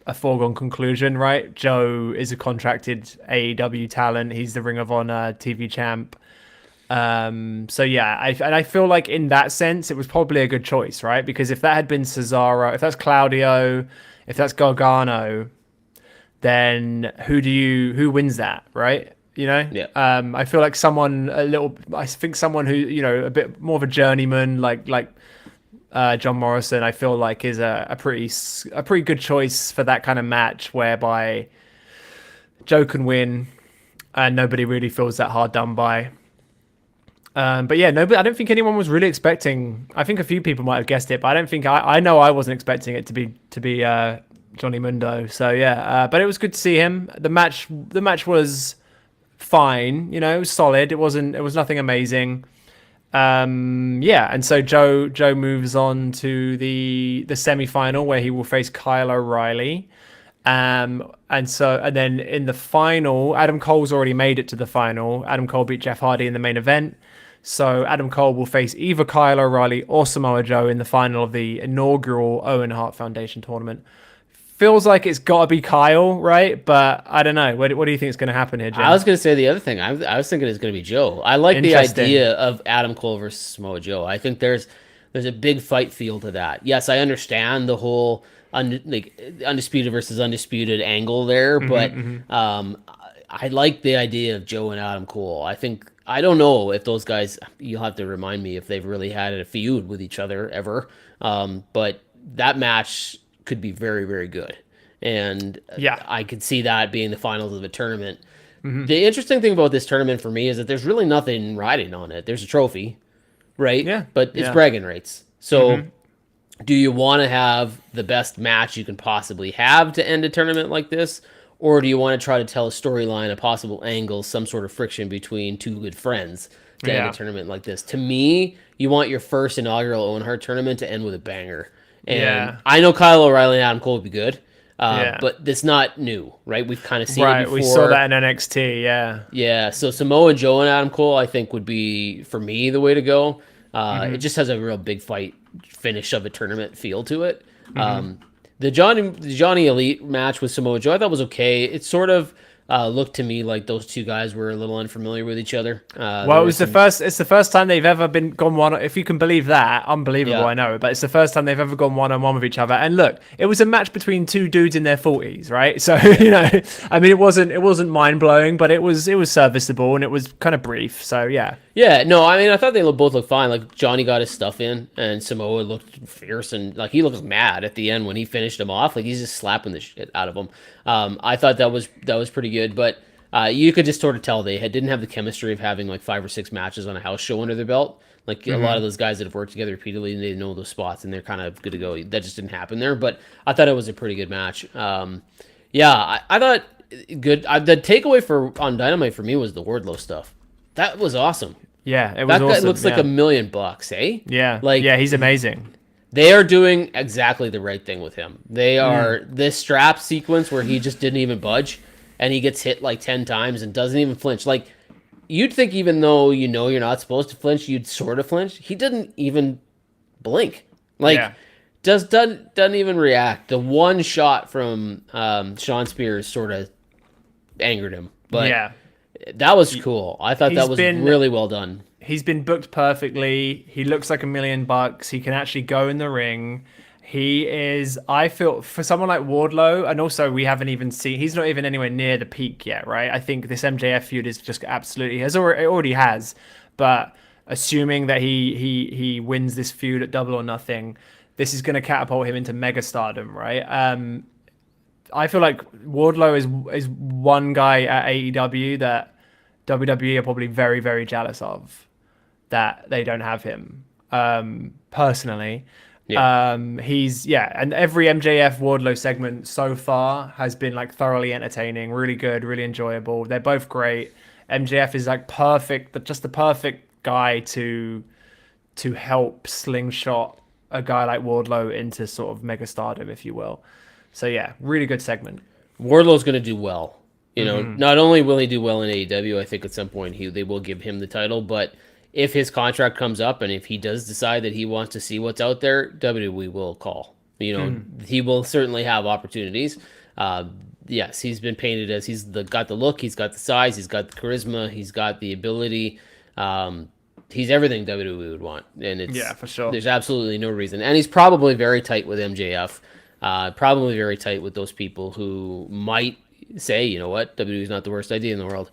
a foregone conclusion, right? Joe is a contracted AEW talent. He's the Ring of Honor TV champ. I feel like in that sense, it was probably a good choice, right? Because if that had been Cesaro, if that's Claudio, if that's Gargano, then who wins that, right? You know? Yeah. I feel like someone who, a bit more of a journeyman, like John Morrison, I feel like is a pretty good choice for that kind of match whereby Joe can win. and nobody really feels that hard done by. But yeah, nobody. I don't think anyone was really expecting. I think a few people might have guessed it, but I don't think I know I wasn't expecting it to be Johnny Mundo. So yeah, but it was good to see him. The match was fine. It was solid. It was nothing amazing. Yeah, and so Joe moves on to the semi-final where he will face Kyle O'Reilly. And then in the final, Adam Cole's already made it to the final. Adam Cole beat Jeff Hardy in the main event. So Adam Cole will face either Kyle O'Reilly or Samoa Joe in the final of the inaugural Owen Hart Foundation tournament. Feels like it's got to be Kyle, right? But I don't know. What do you think is going to happen here, Jim? I was going to say the other thing. I was thinking it's going to be Joe. I like the idea of Adam Cole versus Samoa Joe. I think there's a big fight feel to that. Yes, I understand the whole undisputed versus undisputed angle there, but I like the idea of Joe and Adam Cole. I don't know if those guys. You'll have to remind me if they've really had a feud with each other ever. But that match could be very, very good. And yeah, I could see that being the finals of a tournament. The interesting thing about this tournament for me is that there's really nothing riding on it. There's a trophy, right? Yeah. But it's bragging rights. So do you want to have the best match you can possibly have to end a tournament like this? Or do you want to try to tell a storyline, a possible angle, some sort of friction between two good friends to end a tournament like this? To me, you want your first inaugural Owen Hart tournament to end with a banger. And I know Kyle O'Reilly and Adam Cole would be good, but it's not new, right? We've kind of seen it before. We saw that in NXT, Yeah, so Samoa Joe and Adam Cole, I think, would be, for me, the way to go. It just has a real big fight finish of a tournament feel to it. The Johnny Elite match with Samoa Joe, I thought was okay. It sort of looked to me like those two guys were a little unfamiliar with each other. Well, it's the first time they've ever gone one. If you can believe that, unbelievable. I know, but it's the first time they've ever gone one-on-one with each other. And look, it was a match between two dudes in their 40s, right? So I mean, it wasn't mind-blowing, but it was serviceable and it was kind of brief. So yeah. Yeah, no, I mean, I thought they both looked fine. Like, Johnny got his stuff in, and Samoa looked fierce, and, like, he looked mad at the end when he finished him off. Like, he's just slapping the shit out of him. I thought that was pretty good, but you could just sort of tell they didn't have the chemistry of having, like, 5 or 6 matches on a house show under their belt. Like, a lot of those guys that have worked together repeatedly, and they know those spots, and they're kind of good to go. That just didn't happen there, but I thought it was a pretty good match. I thought good. The takeaway on Dynamite for me was the Wardlow stuff. That was awesome. Yeah, it was awesome. That guy looks like $1 million, eh? Yeah, he's amazing. They are doing exactly the right thing with him. They are this strap sequence where he just didn't even budge, and he gets hit like 10 times and doesn't even flinch. Like, you'd think even though you're not supposed to flinch, you'd sort of flinch. He didn't even blink. Like, just doesn't even react. The one shot from Sean Spears sort of angered him, but that was cool. I thought that was really well done. He's been booked perfectly. He looks like $1 million. He can actually go in the ring. He is, I feel, for someone like Wardlow, and also we haven't even seen, he's not even anywhere near the peak yet, right? I think this MJF feud is just absolutely, it already has, but assuming that he wins this feud at Double or Nothing, this is going to catapult him into mega stardom, right? I feel like Wardlow is one guy at AEW that WWE are probably very, very jealous of, that they don't have him. Personally, and every MJF Wardlow segment so far has been like thoroughly entertaining, really good, really enjoyable. They're both great. MJF is like perfect, just the perfect guy to help slingshot a guy like Wardlow into sort of mega stardom, if you will. So yeah, really good segment. Wardlow's going to do well. Not only will he do well in AEW, I think at some point they will give him the title, but if his contract comes up and if he does decide that he wants to see what's out there, WWE will call. He will certainly have opportunities. Yes, he's been painted as got the look, he's got the size, he's got the charisma, he's got the ability. He's everything WWE would want, and for sure. There's absolutely no reason, and he's probably very tight with MJF. Probably very tight with those people who might say, you know what, WWE is not the worst idea in the world.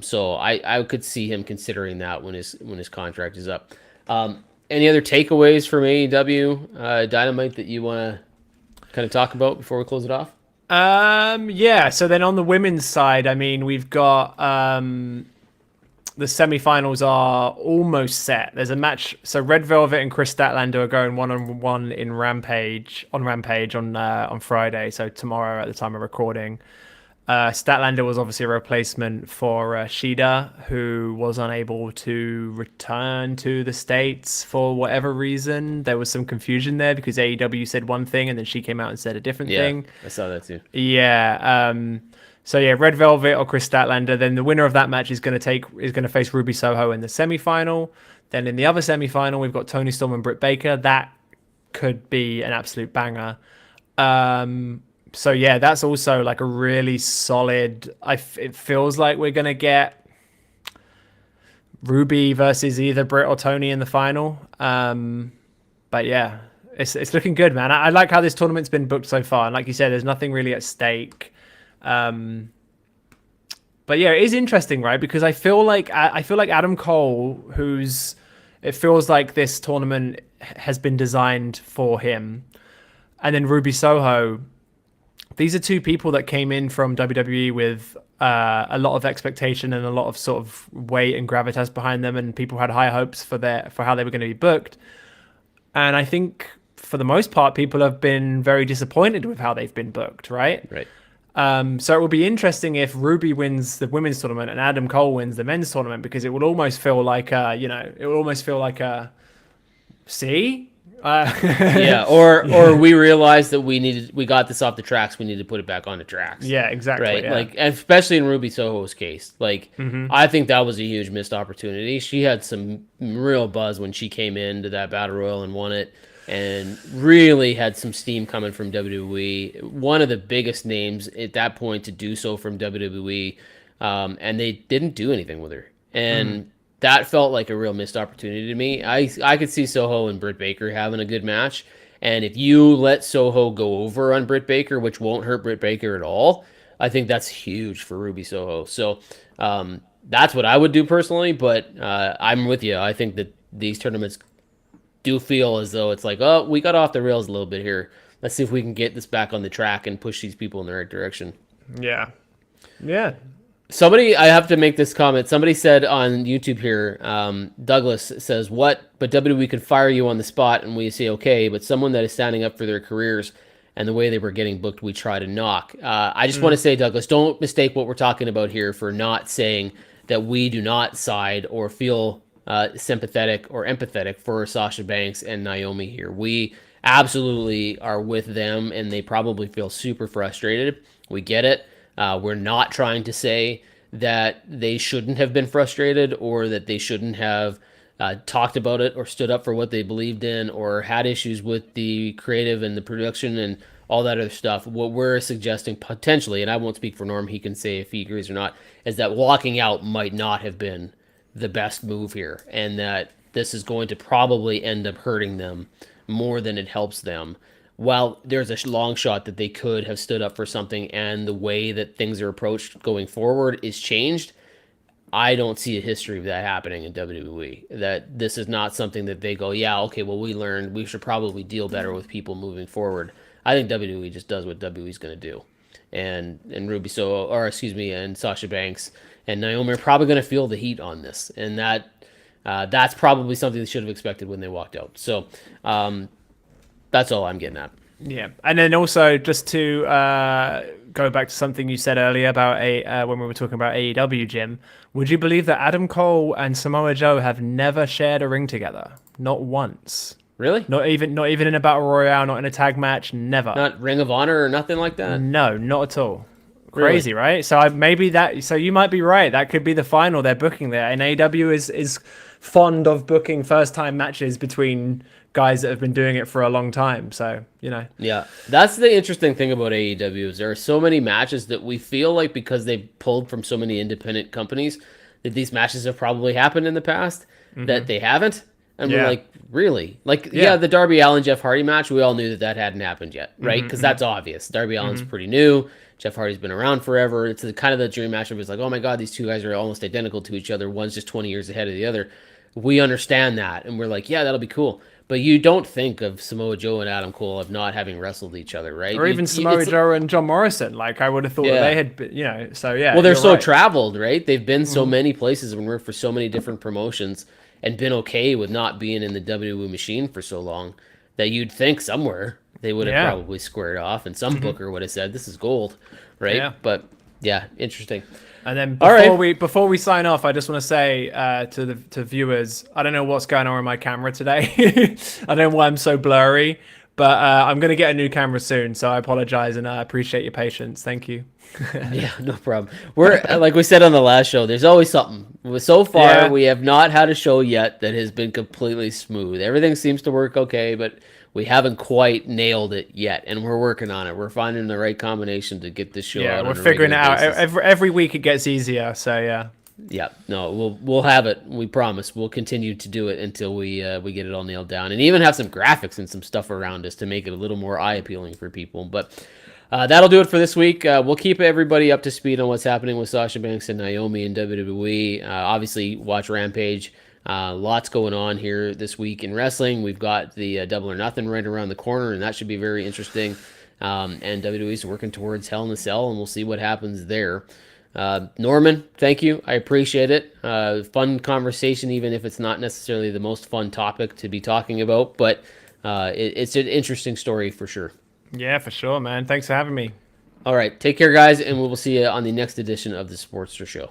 So I could see him considering that when his contract is up. Any other takeaways from AEW Dynamite that you want to kind of talk about before we close it off? Yeah. So then on the women's side, I mean, we've got the semi-finals are almost set. There's a match. So Red Velvet and Chris Statlander are going one-on-one in Rampage on Friday. So tomorrow at the time of recording. Statlander was obviously a replacement for Shida, who was unable to return to the States for whatever reason. There was some confusion there because AEW said one thing and then she came out and said a different thing. I saw that too. Yeah. So yeah, Red Velvet or Chris Statlander. Then the winner of that match is going to face Ruby Soho in the semi-final. Then in the other semi-final, we've got Toni Storm and Britt Baker. That could be an absolute banger. So yeah, that's also like a really solid. It feels like we're gonna get Ruby versus either Britt or Tony in the final. But yeah, it's looking good, man. I like how this tournament's been booked so far, and like you said, there's nothing really at stake. But yeah, it is interesting, right? Because I feel like Adam Cole, it feels like this tournament has been designed for him, and then Ruby Soho. These are two people that came in from WWE with a lot of expectation and a lot of sort of weight and gravitas behind them, and people had high hopes for how they were going to be booked. And I think for the most part, people have been very disappointed with how they've been booked, right? Right. So it will be interesting if Ruby wins the women's tournament and Adam Cole wins the men's tournament, because it will almost feel like see. Yeah, or we realized that we got this off the tracks. We need to put it back on the tracks. Yeah, exactly. Right, yeah. like, and especially in Ruby Soho's case, like I think that was a huge missed opportunity. She had some real buzz when she came into that battle royal and won it, and really had some steam coming from WWE. One of the biggest names at that point to do so from WWE, and they didn't do anything with her, and. That felt like a real missed opportunity to me. I could see Soho and Britt Baker having a good match. And if you let Soho go over on Britt Baker, which won't hurt Britt Baker at all, I think that's huge for Ruby Soho. So that's what I would do personally. But I'm with you. I think that these tournaments do feel as though it's like, oh, we got off the rails a little bit here. Let's see if we can get this back on the track and push these people in the right direction. Yeah. Yeah. I have to make this comment. Somebody said on YouTube here, Douglas says, what? But WWE could fire you on the spot and we say, okay, but someone that is standing up for their careers and the way they were getting booked, we try to knock. I just want to say, Douglas, don't mistake what we're talking about here for not saying that we do not side or feel sympathetic or empathetic for Sasha Banks and Naomi here. We absolutely are with them, and they probably feel super frustrated. We get it. We're not trying to say that they shouldn't have been frustrated or that they shouldn't have talked about it or stood up for what they believed in or had issues with the creative and the production and all that other stuff. What we're suggesting potentially, and I won't speak for Norm, he can say if he agrees or not, is that walking out might not have been the best move here, and that this is going to probably end up hurting them more than it helps them. While there's a long shot that they could have stood up for something and the way that things are approached going forward is changed, I don't see a history of that happening in WWE. That this is not something that they go, yeah, okay, well, we learned we should probably deal better with people moving forward. I think WWE just does what WWE's going to do. And Ruby Soho, or excuse me, and Sasha Banks and Naomi are probably going to feel the heat on this. And that's probably something they should have expected when they walked out. So, that's all I'm getting at. Yeah, and then also just to go back to something you said earlier about when we were talking about AEW, Jim, would you believe that Adam Cole and Samoa Joe have never shared a ring together? Not once. Really? Not even in a battle royale, not in a tag match, never. Not Ring of Honor or nothing like that? No, not at all. Really? Crazy, right? So so you might be right. That could be the final they're booking there. And AEW is fond of booking first time matches between guys that have been doing it for a long time. So, Yeah, that's the interesting thing about AEW is there are so many matches that we feel like because they pulled from so many independent companies that these matches have probably happened in the past that they haven't. And we're like, really? Like, yeah, the Darby Allin Jeff Hardy match, we all knew that hadn't happened yet, right? Because that's obvious. Darby Allin's pretty new. Jeff Hardy's been around forever. It's kind of the dream matchup. It's like, oh my God, these two guys are almost identical to each other. One's just 20 years ahead of the other. We understand that. And we're like, yeah, that'll be cool. But you don't think of Samoa Joe and Adam Cole of not having wrestled each other, right? Or even Samoa Joe and John Morrison. Like, I would have thought that they had been, so yeah. Well, they're so right. traveled, right? They've been so many places and worked for so many different promotions and been okay with not being in the WWE machine for so long that you'd think somewhere they would have probably squared off and some booker would have said, this is gold, right? Yeah. But yeah, interesting. And then before we sign off, I just want to say to viewers, I don't know what's going on with my camera today. I don't know why I'm so blurry, but I'm going to get a new camera soon, so I apologize and I appreciate your patience. Thank you. Yeah, no problem. We're like we said on the last show, there's always something. So far, we have not had a show yet that has been completely smooth. Everything seems to work okay, but we haven't quite nailed it yet, and we're working on it. We're finding the right combination to get this show out. Yeah, we're figuring it out. Every week it gets easier, so yeah. Yeah, no, we'll have it. We promise. We'll continue to do it until we get it all nailed down, and even have some graphics and some stuff around us to make it a little more eye appealing for people. But that'll do it for this week. We'll keep everybody up to speed on what's happening with Sasha Banks and Naomi in WWE. Obviously, watch Rampage. Lots going on here this week in wrestling. We've got the Double or Nothing right around the corner, and that should be very interesting. And WWE's working towards Hell in a Cell, and we'll see what happens there. Norman, thank you. I appreciate it. Fun conversation, even if it's not necessarily the most fun topic to be talking about, but it's an interesting story for sure. Yeah, for sure, man. Thanks for having me. All right, take care, guys, and we will see you on the next edition of the Sportster Show.